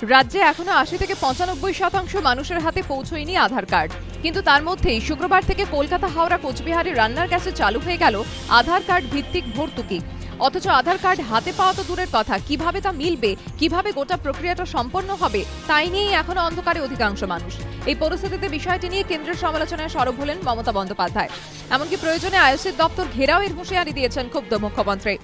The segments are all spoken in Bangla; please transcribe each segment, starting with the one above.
রাজ্যে এখনো ৮০ থেকে ৯৫% মানুষের হাতে পৌঁছয়নি আধার কার্ড, কিন্তু তার মধ্যেই শুক্রবার থেকে কলকাতা হাওড়া কোচবিহারে রান্নার গ্যাসে চালু হয়ে গেল আধার কার্ড ভিত্তিক ভর্তুকি। অথচ আধার কার্ড হাতে পাওয়া তো দূরের কথা, কিভাবে তা মিলবে, কিভাবে গোটা প্রক্রিয়াটা সম্পন্ন হবে, তাই নিয়েই এখনো অন্ধকারে অধিকাংশ মানুষ। এই পরিস্থিতিতে বিষয়টি নিয়ে কেন্দ্রের সমালোচনায় সরব হলেন মমতা বন্দ্যোপাধ্যায়। এমনকি প্রয়োজনে আইওসির দপ্তর ঘেরাও এর হুঁশিয়ারি দিয়েছেন ক্ষুব্ধ মুখ্যমন্ত্রী।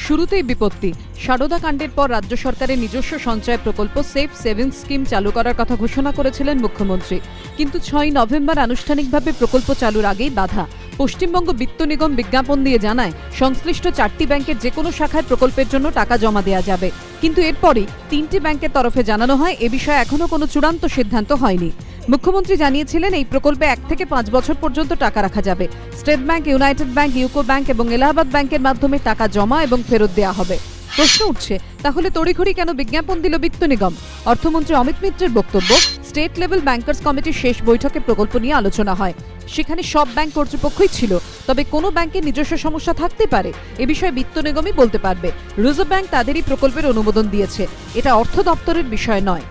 শুরুতেই বিপত্তি। সারদা কাণ্ডের পর রাজ্য সরকারের নিজস্ব সঞ্চয় প্রকল্প সেফ সেভিংস স্কিম চালু করার কথা ঘোষণা করেছিলেন মুখ্যমন্ত্রী, কিন্তু ৬ নভেম্বর আনুষ্ঠানিকভাবে প্রকল্প চালুর আগেই বাধা। পশ্চিমবঙ্গ বিত্ত নিগম বিজ্ঞাপন দিয়ে জানায় সংশ্লিষ্ট 4টি ব্যাংকের যে কোনো শাখায় প্রকল্পের জন্য টাকা জমা দেওয়া যাবে, কিন্তু এরপরই 3টি ব্যাংকের তরফে জানানো হয় এ বিষয়ে এখনো কোনো চূড়ান্ত সিদ্ধান্ত হয়নি। মুখ্যমন্ত্রী জানিয়েছিলেন এই প্রকল্পে 1 থেকে 5 বছর পর্যন্ত টাকা রাখা যাবে। State bank, United bank, UCO bank এবং এলাহাবাদ ব্যাংকের মাধ্যমে টাকা জমা এবং ফেরত দেওয়া হবে। প্রশ্ন উঠছে, তাহলে তড়িঘড়ি কেন বিজ্ঞাপন দিল বিত্ত নিগম? অর্থমন্ত্রী অমিত মিত্রের বক্তব্য, স্টেট লেভেল ব্যাংকার্স কমিটির শেষ বৈঠকে প্রকল্প নিয়ে আলোচনা হয়। সেখানে সব ব্যাংক কর্তৃপক্ষই ছিল, তবে কোনো ব্যাংকের নিজস্ব সমস্যা থাকতে পারে, এ বিষয়ে বিত্ত নিগমই বলতে পারবে। রিজার্ভ ব্যাংক তাদেরই প্রকল্পের অনুমোদন দিয়েছে, এটা অর্থ দপ্তরের বিষয় নয়।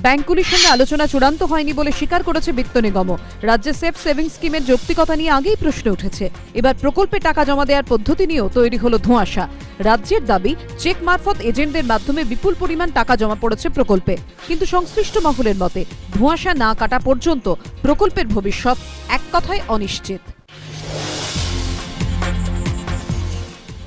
ব্যাংকগুলির সঙ্গে আলোচনা চূড়ান্ত হয়নি বলে স্বীকার করেছে বিত্ত নিগমও। রাজ্যে সেফ সেভিংস স্কিমের যৌক্তিকতা নিয়ে আগেই প্রশ্ন উঠেছে, এবার প্রকল্পে টাকা জমা দেওয়ার পদ্ধতি নিয়েও তৈরি হলো ধোঁয়াশা। রাজ্যের দাবি, চেক মারফত এজেন্টদের মাধ্যমে বিপুল পরিমাণ টাকা জমা পড়েছে প্রকল্পে, কিন্তু সংশ্লিষ্ট মহলের মতে ধোঁয়াশা না কাটা পর্যন্ত প্রকল্পের ভবিষ্যৎ এক কথায় অনিশ্চিত।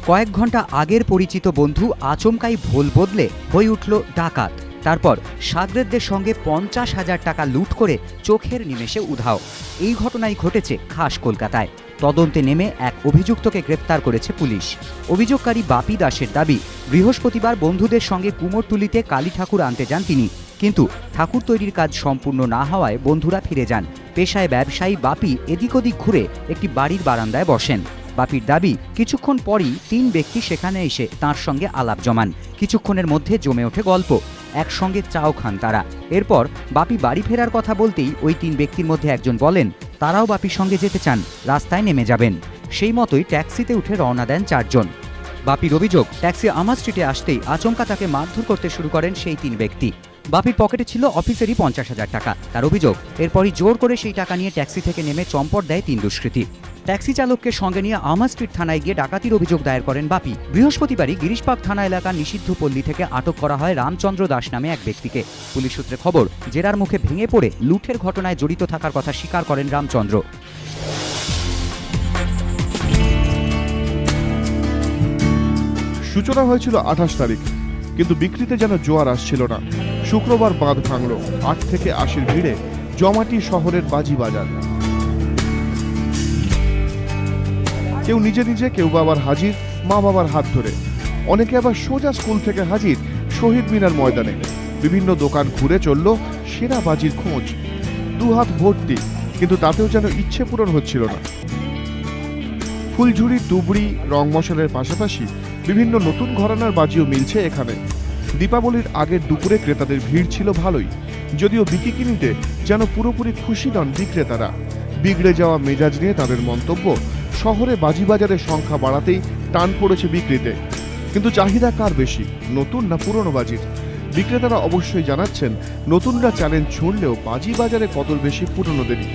কয়েক ঘন্টা আগের পরিচিত বন্ধু আচমকাই ভোল বদলে হয়ে উঠল ডাকাত। তারপর সাগরেদদের সঙ্গে 50,000 টাকা লুট করে চোখের নিমেষে উধাও। এই ঘটনাই ঘটেছে খাস কলকাতায়। তদন্তে নেমে এক অভিযুক্তকে গ্রেপ্তার করেছে পুলিশ। অভিযোগকারী বাপি দাসের দাবি, বৃহস্পতিবার বন্ধুদের সঙ্গে কুমোরটুলিতে কালী ঠাকুর আনতে যান তিনি, কিন্তু ঠাকুর তৈরির কাজ সম্পূর্ণ না হওয়ায় বন্ধুরা ফিরে যান। পেশায় ব্যবসায়ী বাপি এদিক ওদিক ঘুরে একটি বাড়ির বারান্দায় বসেন। বাপির দাবি, কিছুক্ষণ পরই 3 ব্যক্তি সেখানে এসে তাঁর সঙ্গে আলাপ জমান। কিছুক্ষণের মধ্যে জমে ওঠে গল্প, একসঙ্গে চাও খান তারা। এরপর বাপি বাড়ি ফেরার কথা বলতেই ওই 3 ব্যক্তির মধ্যে একজন বলেন তারাও বাপির সঙ্গে যেতে চান, রাস্তায় নেমে যাবেন। সেই মতোই ট্যাক্সিতে উঠে রওনা দেন 4 জন। বাপির অভিযোগ, ট্যাক্সি আমার স্ট্রিটে আসতেই আচমকা তাকে মারধর করতে শুরু করেন সেই 3 ব্যক্তি। বাপির পকেটে ছিল অফিসেরই 50,000 টাকা। তার অভিযোগ, এরপরই জোর করে সেই টাকা নিয়ে ট্যাক্সি থেকে নেমে চম্পট দেয় 3 দুষ্কৃতী। ট্যাক্সি চালককে সঙ্গে নিয়ে আমার স্ট্রিট থানায় গিয়ে ডাকাতির অভিযোগ দায়ের করেন বাপি। বৃহস্পতিবারই গিরিশপাক থানা এলাকার নিষিদ্ধ পল্লী থেকে আটক করা হয় রামচন্দ্র দাস নামে এক ব্যক্তিকে। পুলিশ সূত্রে খবর, জেরার মুখে ভেঙে পড়ে লুঠের ঘটনায় জড়িত থাকার কথা স্বীকার করেন রামচন্দ্র। সূচনা হয়েছিল 28 তারিখ, কিন্তু বিক্রিতে যেন জোয়ার আসছিল না। শুক্রবার বাঁধ ভাঙল 8 থেকে 80 ভিড়ে জমাটি শহরের বাজি বাজার। কেউ নিজে নিজে, কেউ বাবার হাজির মা বাবার হাত ধরে, অনেকে আবার সোজা স্কুল থেকে হাজির শহীদ মিনার ময়দানে। বিভিন্ন দোকান ঘুরে চলল সেরা বাজির খোঁজ। 2 হাত ভর্তি, কিন্তু তাতেও যেন ইচ্ছে পূরণ হচ্ছিল না। ফুলঝুরি, তুবড়ি, রং মশালের পাশাপাশি বিভিন্ন নতুন ঘরানার বাজিও মিলছে এখানে। দীপাবলির আগের দুপুরে ক্রেতাদের ভিড় ছিল ভালোই, যদিও বিকিকিনিতে যেন পুরোপুরি খুশি নন বিক্রেতারা। বিগড়ে যাওয়া মেজাজ নিয়ে তাদের মন্তব্য, শহরে বাজি বাজারের সংখ্যা বাড়াতেই টান পড়েছে বিক্রিতে। কিন্তু চাহিদা কার বেশি, নতুন না পুরনো বাজির? বিক্রেতারা অবশ্যই জানাচ্ছেন, নতুনরা চ্যালেঞ্জ ছুঁড়লেও বাজি বাজারে কদর বেশি পুরনোদেরই।